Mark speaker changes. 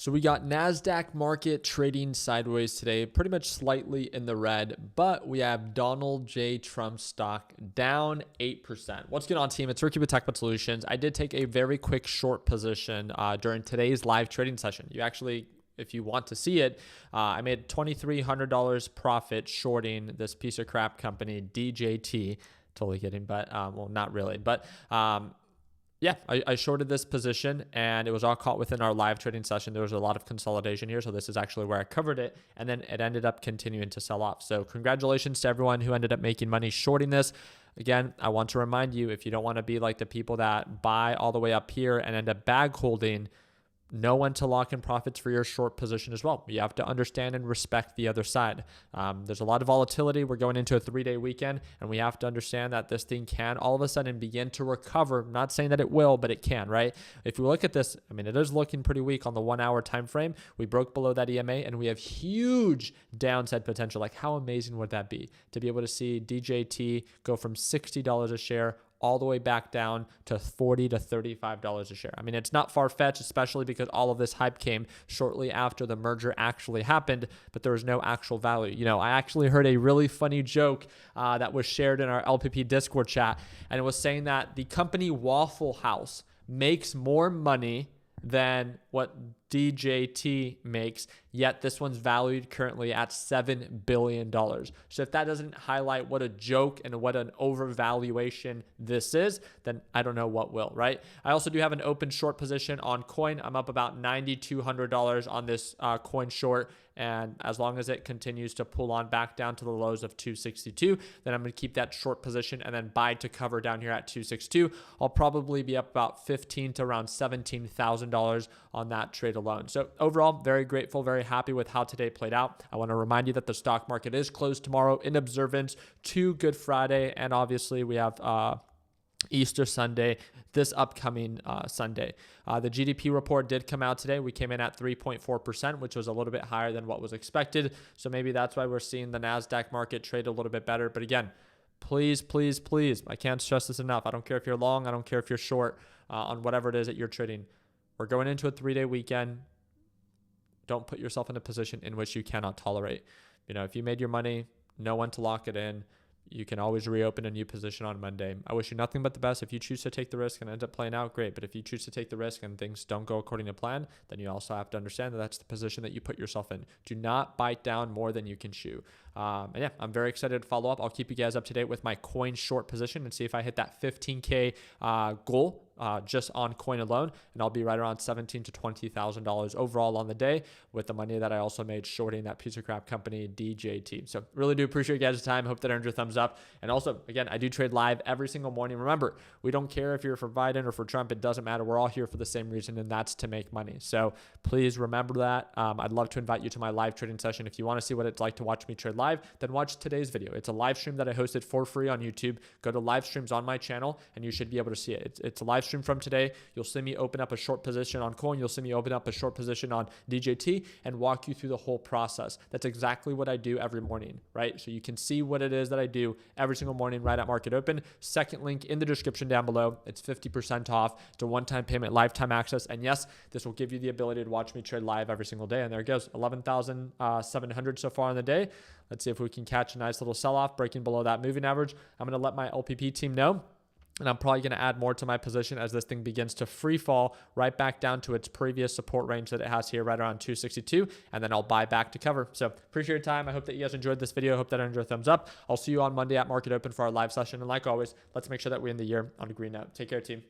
Speaker 1: So we got NASDAQ market trading sideways today, pretty much slightly in the red, but we have Donald J. Trump stock down 8%. What's going on, team? It's Ricky with TechBot Solutions. I did take a very quick short position during today's live trading session. You actually, if you want to see it, I made $2,300 profit shorting this piece of crap company, DJT. Totally kidding, but well, not really. But yeah, I shorted this position and it was all caught within our live trading session. There was a lot of consolidation here. So this is actually where I covered it. And then it ended up continuing to sell off. So congratulations to everyone who ended up making money shorting this. Again, I want to remind you, if you don't want to be like the people that buy all the way up here and end up bag holding, know when to lock in profits for your short position as well. You have to understand and respect the other side. There's a lot of volatility. We're going into a 3-day weekend, and we have to understand that this thing can all of a sudden begin to recover. I'm not saying that it will, but it can, right? If we look at this, I mean, it is looking pretty weak on the 1-hour time frame. We broke below that EMA, and we have huge downside potential. Like, how amazing would that be to be able to see DJT go from $60 a share all the way back down to $40 to $35 a share. I mean, it's not far-fetched, especially because all of this hype came shortly after the merger actually happened, but there was no actual value. You know, I actually heard a really funny joke that was shared in our LPP Discord chat, and it was saying that the company Waffle House makes more money than what DJT makes, yet this one's valued currently at $7 billion. So if that doesn't highlight what a joke and what an overvaluation this is, then I don't know what will, right? I also do have an open short position on coin. I'm up about $9,200 on this coin short. And as long as it continues to pull on back down to the lows of 262, then I'm going to keep that short position and then buy to cover down here at 262. I'll probably be up about $15,000 to around $17,000 on that trade alone. So overall, very grateful, very happy with how today played out. I want to remind you that the stock market is closed tomorrow in observance to Good Friday. And obviously we have Easter Sunday, this upcoming Sunday. The GDP report did come out today. We came in at 3.4%, which was a little bit higher than what was expected. So maybe that's why we're seeing the NASDAQ market trade a little bit better. But again, please, please, please, I can't stress this enough. I don't care if you're long. I don't care if you're short on whatever it is that you're trading. We're going into a 3-day weekend. Don't put yourself in a position in which you cannot tolerate. You know, if you made your money, know when to lock it in. You can always reopen a new position on Monday. I wish you nothing but the best. If you choose to take the risk and end up playing out, great. But if you choose to take the risk and things don't go according to plan, then you also have to understand that that's the position that you put yourself in. Do not bite down more than you can chew. And yeah, I'm very excited to follow up. I'll keep you guys up to date with my coin short position and see if I hit that 15K goal just on coin alone, and I'll be right around $17,000 to $20,000 overall on the day with the money that I also made shorting that piece of crap company DJT. So really do appreciate you guys' time. Hope that earned your thumbs up. And also, again, I do trade live every single morning. Remember, we don't care if you're for Biden or for Trump. It doesn't matter. We're all here for the same reason, and that's to make money. So please remember that. I'd love to invite you to my live trading session. If you want to see what it's like to watch me trade live, then watch today's video. It's a live stream that I hosted for free on YouTube. Go to live streams on my channel and you should be able to see it. It's a live stream from today. You'll see me open up a short position on coin. You'll see me open up a short position on DJT and walk you through the whole process. That's exactly what I do every morning, right? So you can see what it is that I do every single morning right at market open. Second link in the description down below. It's 50% off. It's a one-time payment, lifetime access. And yes, this will give you the ability to watch me trade live every single day. And there it goes, 11,700 so far in the day. Let's see if we can catch a nice little sell-off breaking below that moving average. I'm going to let my LPP team know. And I'm probably going to add more to my position as this thing begins to free fall right back down to its previous support range that it has here right around 262. And then I'll buy back to cover. So appreciate your time. I hope that you guys enjoyed this video. I hope that I earned your thumbs up. I'll see you on Monday at market open for our live session. And like always, let's make sure that we end the year on a green note. Take care, team.